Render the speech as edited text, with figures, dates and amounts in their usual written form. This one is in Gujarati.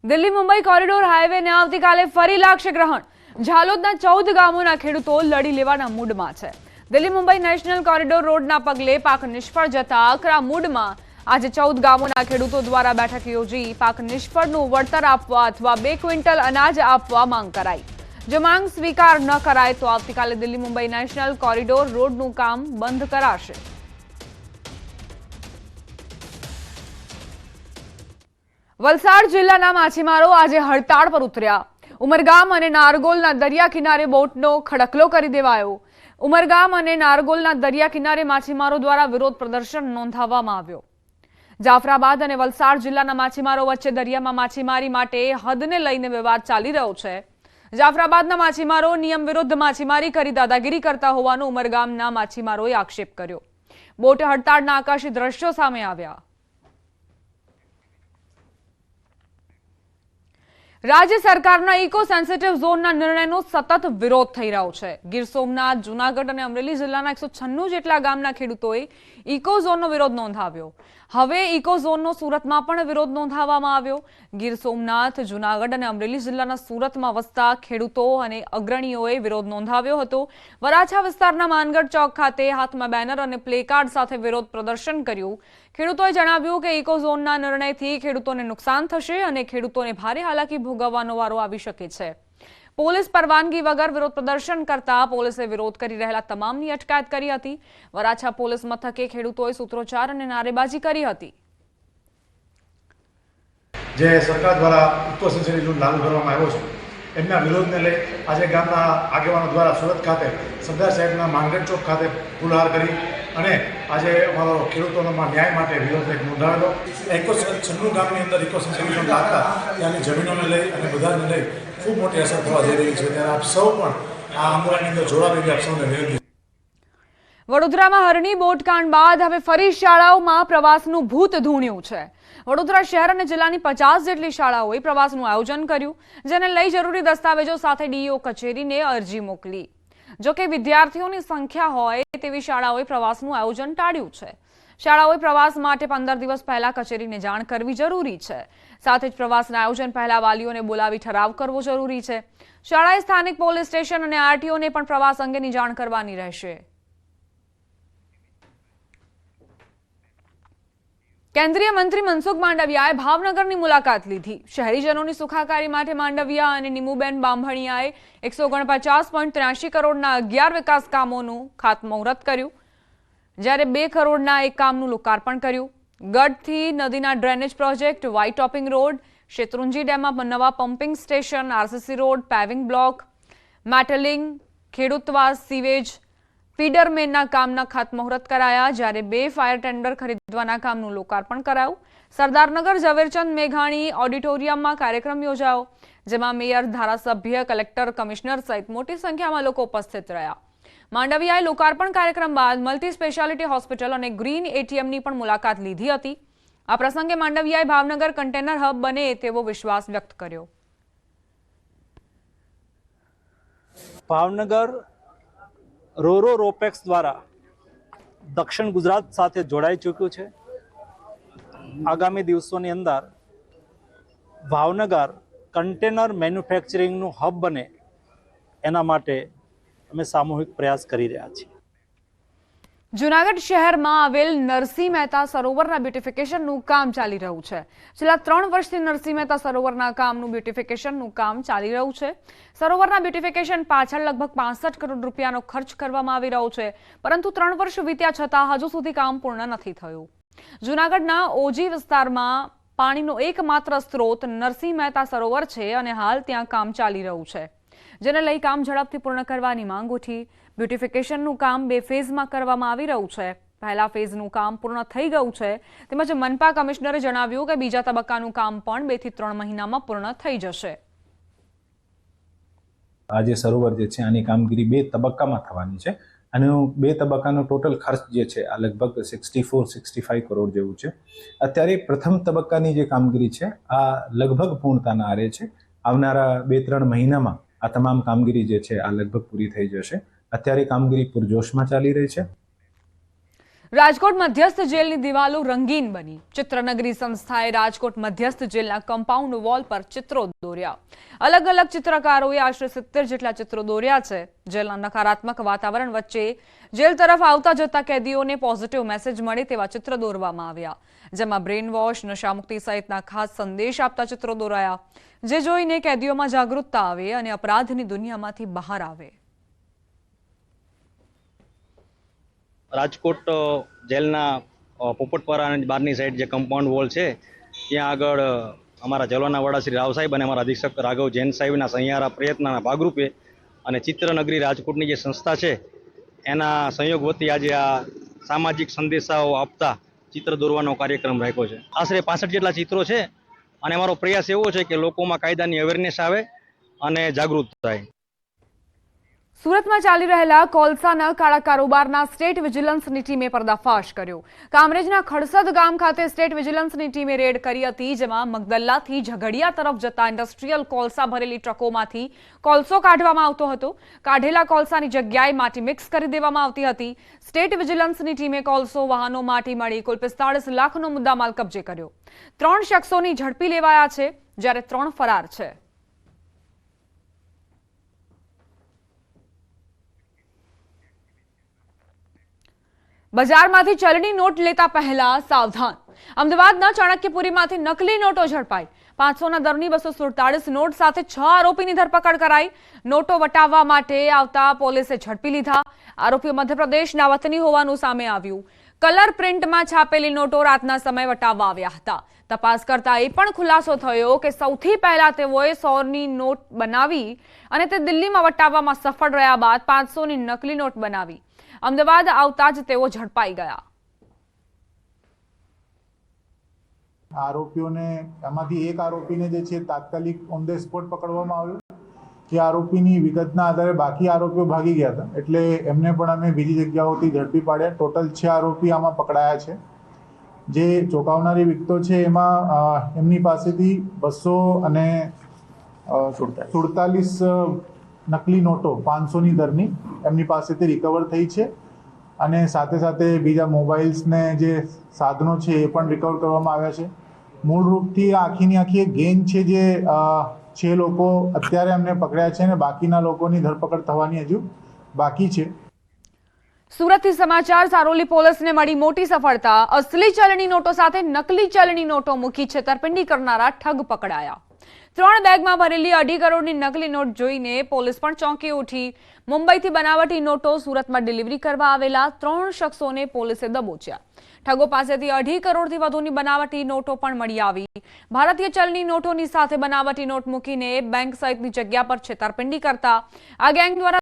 દિલ્હી મુંબઈ કોરિડોર હાઈવેને આવતીકાલે ફરી લાગશે ગ્રહણ. ઝાલોદના 14 ગામોના ખેડૂતો લડી લેવાના મૂડમાં છે. દિલ્હી મુંબઈ નેશનલ કોરિડોર રોડના પગલે પાક નિષ્ફળ જતા આકરા મૂડમાં આજે 14 ગામોના ખેડૂતો દ્વારા બેઠક યોજી પાક નિષ્ફળનું વળતર આપવા અથવા 2 ક્વિન્ટલ અનાજ આપવા માંગ કરાઈ. જો માંગ સ્વીકાર ન કરાય તો આવતીકાલે દિલ્હી મુંબઈ નેશનલ કોરિડોર રોડનું કામ બંધ કરાશે. વલસાડ જિલ્લાના માછીમારો આજે હડતાળ પર ઉતર્યા. ઉમરગામ અને નારગોલના દરિયા કિનારે બોટનો ખડકલો કરી દેવાયો. ઉમરગામ અને નારગોલના દરિયા કિનારે માછીમારો દ્વારા વિરોધ પ્રદર્શન નોંધાવવામાં આવ્યો. જાફરાબાદ અને વલસાડ જિલ્લાના માછીમારો વચ્ચે દરિયામાં માછીમારી માટે હદને લઈને વિવાદ ચાલી રહ્યો છે. જાફરાબાદના માછીમારો નિયમ વિરુદ્ધ માછીમારી કરી દાદાગીરી કરતા હોવાનો ઉમરગામના માછીમારોએ આક્ષેપ કર્યો. બોટ હડતાળના આકાશી દ્રશ્યો સામે આવ્યા. રાજ્ય સરકારના ઇકો સેન્સિટિવ ઝોનના નિર્ણયનો સતત વિરોધ થઈ રહ્યો છે. ગીર સોમનાથ, જૂનાગઢ અને અમરેલી જિલ્લાના 196 જેટલા ગામના ખેડૂતોએ ઇકો ઝોનનો વિરોધ નોંધાવ્યો. હવે ઇકો ઝોનનો સુરતમાં પણ વિરોધ નોંધાવવામાં આવ્યો. ગીર સોમનાથ, જૂનાગઢ અને અમરેલી જિલ્લાના સુરતમાં વસતા ખેડૂતો અને અગ્રણીઓએ વિરોધ નોંધાવ્યો હતો. વરાછા વિસ્તારના માનગઢ ચોક ખાતે હાથમાં બેનર અને પ્લેકાર્ડ સાથે વિરોધ પ્રદર્શન કર્યું. ખેડૂતોએ જણાવ્યું કે ઇકો ઝોનના નિર્ણયથી ખેડૂતોને નુકસાન થશે અને ખેડૂતોને ભારે હાલાકી ભોગવવાનો વારો આવી શકે છે. પોલીસ પરવાનગી વગર વિરોધ પ્રદર્શન કરતા પોલીસે વિરોધ કરી રહેલા તમામની અટકાયત કરી હતી. વરાછા પોલીસ મથકે ખેડૂતોએ સૂત્રોચ્ચાર અને નારેબાજી કરી હતી. જે સરકાર દ્વારા ઇકો સેન્સિટિવ ઝોન લાગુ કરવામાં આવ્યો છે એમના વિરોધને લઈ આજે ગામના આગેવાનો દ્વારા સુરત ખાતે સરદાર સાહેબના માંગણ ચોક ખાતે ફૂલહાર કરી અને આજે અમારો ખેડૂતોના ન્યાય માટે વિરોધ નોંધાવેલો. 196 ગામની અંદર ઇકો સેન્સિટિવ ઝોન લાગતા ત્યાંની જમીનોને લઈ અને બધાને લઈ ખૂબ મોટી અસર થવા જઈ રહી છે. ત્યારે આપ સૌ પણ આ આંદોલનની અંદર જોડાવી આપ સૌને વિનંતી. વડોદરામાં હરણી બોટકાંડ બાદ હવે ફરી શાળાઓમાં પ્રવાસનું ભૂત ધૂણ્યું છે. વડોદરા શહેર અને જિલ્લાની 50 જેટલી શાળાઓએ પ્રવાસનું આયોજન કર્યું, જેને લઈ જરૂરી દસ્તાવેજો સાથે ડીઈઓ કચેરીને અરજી મોકલી. જોકે વિદ્યાર્થીઓની સંખ્યા હોય તેવી શાળાઓએ પ્રવાસનું આયોજન ટાળ્યું છે. શાળાઓએ પ્રવાસ માટે 15 દિવસ પહેલા કચેરીને જાણ કરવી જરૂરી છે. સાથે જ પ્રવાસના આયોજન પહેલા વાલીઓને બોલાવી ઠરાવ કરવો જરૂરી છે. શાળાએ સ્થાનિક પોલીસ સ્ટેશન અને આરટીઓને પણ પ્રવાસ અંગેની જાણ કરવાની રહેશે. કેન્દ્રીય મંત્રી મનસુખ માંડવિયાએ ભાવનગરની મુલાકાત લીધી. શહેરીજનોની સુખાકારી માટે માંડવિયા અને નીમુબેન બાંભણિયાએ 149.83 કરોડના 11 વિકાસ કામોનું ખાતમુહૂર્ત કર્યું, જ્યારે 2 કરોડના એક કામનું લોકાર્પણ કર્યું. ગઢથી નદીના drainage project, white topping road, Shetrunji ડેમમાં નવા pumping station, RCC road, paving block, metalling, ખેડૂતવાસ, સીવેજ, ફીડરમેનના કામના ખાતમુહૂર્ત કરાયા, જ્યારે 2 ફાયર ટેન્ડર ખરીદવાના કામનું લોકાર્પણ કરાયું. સરદારનગર ઝવેરચંદ મેઘાણી ઓડિટોરિયમમાં કાર્યક્રમ યોજાયો, જેમાં મેયર, ધારાસભ્ય, કલેક્ટર, કમિશનર સહિત મોટી સંખ્યામાં લોકો ઉપસ્થિત રહ્યા. માંડવિયાએ લોકાર્પણ કાર્યક્રમ બાદ મલ્ટી સ્પેશિયાલિટી હોસ્પિટલ અને ગ્રીન એટીએમની પણ મુલાકાત લીધી હતી. આ પ્રસંગે માંડવિયાએ ભાવનગર કન્ટેનર હબ બને તેવો વિશ્વાસ વ્યક્ત કર્યો. ભાવનગર રોરો રોપેક્સ દ્વારા દક્ષિણ ગુજરાત સાથે જોડાઈ ચૂક્યું છે. આગામી દિવસોની અંદર ભાવનગર કન્ટેનર મેન્યુફેક્ચરિંગનું હબ બને એના માટે અમે સામૂહિક પ્રયાસ કરી રહ્યા છીએ. જૂનાગઢ શહેરમાં આવેલ નરસિંહ મહેતા સરોવરના બ્યુટિફિકેશનનું કામ ચાલી રહ્યું છે. છેલ્લા 3 વર્ષથી નરસિંહ મહેતા સરોવરના કામનું બ્યુટિફિકેશનનું કામ ચાલી રહ્યું છે. સરોવરના બ્યુટિફિકેશન પાછળ લગભગ 65 કરોડ રૂપિયાનો ખર્ચ કરવામાં આવી રહ્યો છે, પરંતુ 3 વર્ષ વીત્યા છતાં હજુ સુધી કામ પૂર્ણ નથી થયું. જૂનાગઢના ઓજી વિસ્તારમાં પાણીનો એકમાત્ર સ્ત્રોત નરસિંહ મહેતા સરોવર છે અને હાલ ત્યાં કામ ચાલી રહ્યું છે, જેને લઈ કામ ઝડપથી પૂર્ણ કરવાની માંગ ઉઠી. બ્યુટિફિકેશનનું કામ 2 ફેઝમાં કરવામાં આવી રહ્યું છે. પહેલા ફેઝનું કામ પૂર્ણ થઈ ગયું છે, તેમજ મનપા કમિશનરે જણાવ્યું કે બીજા તબક્કાનું કામ પણ 2 થી 3 મહિનામાં પૂર્ણ થઈ જશે. આ જે સરોવર જે છે આની કામગીરી 2 તબક્કામાં થવાની છે અને 2 તબક્કાનો ટોટલ ખર્ચ જે છે આ લગભગ 64-65 કરોડ જેવું છે. અત્યારે પ્રથમ તબક્કાની જે કામગીરી છે આ લગભગ પૂર્ણતાના આરે છે. આવનારા 2-3 મહિનામાં આ તમામ કામગીરી જે છે આ લગભગ પૂરી થઈ જશે. અત્યારે કામગીરી પૂરજોશમાં ચાલી રહી છે. રાજકોટ મધ્યસ્થ જેલની દિવાલો રંગીન બની. ચિત્રનગરી સંસ્થાએ રાજકોટ મધ્યસ્થ જેલના કમ્પાઉન્ડ વોલ પર ચિત્રો દોર્યા. અલગ અલગ ચિત્રકારોએ આશરે 70 જેટલા ચિત્રો દોર્યા છે. જેલના નકારાત્મક વાતાવરણ વચ્ચે જેલ તરફ આવતા જતા કેદીઓને પોઝિટિવ મેસેજ મળે તેવા ચિત્ર દોરવામાં આવ્યા, જેમાં બ્રેન વોશ, નશામુક્તિ સહિતના ખાસ સંદેશ આપતા ચિત્રો દોરાયા, જે જોઈને કેદીઓમાં જાગૃતતા આવે અને અપરાધની દુનિયામાંથી બહાર આવે. રાજકોટ જેલના પોપટપરા અને બહારની સાઈડ જે કમ્પાઉન્ડ વોલ છે ત્યાં આગળ અમારા જેલોના વડા શ્રી રાવ સાહેબ અને અમારા અધિક્ષક રાઘવ જૈન સાહેબના સહિયારા પ્રયત્નના ભાગરૂપે અને ચિત્રનગરી રાજકોટની જે સંસ્થા છે એના સહયોગ વતી આજે આ સામાજિક સંદેશાઓ આપતા ચિત્ર દોરવાનો કાર્યક્રમ રાખ્યો છે. આશરે 65 જેટલા ચિત્રો છે અને અમારો પ્રયાસ એવો છે કે લોકોમાં કાયદાની અવેરનેસ આવે અને જાગૃત થાય. સુરતમાં ચાલી રહેલા કોલસાના કાળા કારોબારના સ્ટેટ વિજિલન્સની ટીમે પર્દાફાશ કર્યો. કામરેજના ખડસદ ગામ ખાતે સ્ટેટ વિજિલન્સની ટીમે રેડ કરી હતી, જેમાં મગદલ્લાથી ઝઘડિયા તરફ જતા ઇન્ડસ્ટ્રીયલ કોલસા ભરેલી ટ્રકોમાંથી કોલસો કાઢવામાં આવતો હતો. કાઢેલા કોલસાની જગ્યાએ માટી મિક્સ કરી દેવામાં આવતી હતી. સ્ટેટ વિજિલન્સની ટીમે કોલસો, વાહનો, માટી મળી કુલ 45 લાખનો મુદ્દામાલ કબજે કર્યો. 3 શખ્સોની ઝડપી લેવાયા છે, જ્યારે 3 ફરાર છે. બજારમાંથી ચલણી નોટ લેતા પહેલા સાવધાન. અમદાવાદના ચાણક્યપુરીમાંથી નકલી નોટો ઝડપાઈ. 500ના દરની 247 નોટ સાથે 6 આરોપીની ધરપકડ કરાઈ. નોટો વટાવવા માટે આવતા પોલીસે ઝડપી લીધા. આરોપીઓ મધ્યપ્રદેશના વતની હોવાનું સામે આવ્યું. કલર પ્રિન્ટમાં છાપેલી નોટો રાતના સમયે વટાવવા આવ્યા હતા. તપાસ કરતા એ પણ ખુલાસો થયો કે સૌથી પહેલા તેઓએ 100ની નોટ બનાવી અને તે દિલ્હીમાં વટાવવામાં સફળ રહ્યા બાદ 500ની નકલી નોટ બનાવી. અમદાવાદ આવતા જ તેઓ ઝડપાઈ ગયા. આરોપીઓને એમાંથી એક આરોપીને જે છે તાત્કાલિક ઓન ધ સ્પોટ પકડવામાં આવ્યો. જે આરોપીની વિગતના આધારે બાકી આરોપીઓ ભાગી ગયા હતા, એટલે એમને પણ અમે બીજી જગ્યાઓથી ઝડપી પાડ્યા. ટોટલ 6 આરોપી આમાં પકડાયા છે. જે ચોંકાવનારી વિગતો છે એમાં એમની પાસેથી 247 નકલી નોટો 500ની દરની એમની પાસેથી રિકવર થઈ છે, અને સાથે સાથે બીજા મોબાઈલ્સ ને જે સાધનો છે એ પણ રિકવર કરવામાં આવ્યા છે. મૂળ રૂપથી આખીની આખી એક ગેંગ છે, જે 6 લોકો અત્યારે અમને પકડ્યા છે અને બાકીના લોકોની ધરપકડ થવાની હજુ બાકી છે. સુરતથી સમાચાર. સારોલી પોલીસને મળી મોટી સફળતા. અસલી ચલણી નોટો સાથે નકલી ચલણી નોટો મૂકી છેતરપિંડી કરનારા ઠગ પકડાયા. 3 બેગમાં ભરેલી 2.5 કરોડની નકલી નોટ જોઈને પોલીસ પણ ચોંકી ઉઠી. મુંબઈથી બનાવટી નોટો સુરતમાં ડિલિવરી કરવા આવેલા 3 શખ્સોને પોલીસે દબોચ્યા. ઠગો પાસેથી 2.5 કરોડથી વધુની બનાવટી નોટો પણ મળી આવી. ભારતીય ચલણી નોટોની સાથે બનાવટી નોટ મૂકીને બેંક સહિતની જગ્યા પર છેતરપિંડી કરતા આ ગેંગ દ્વારા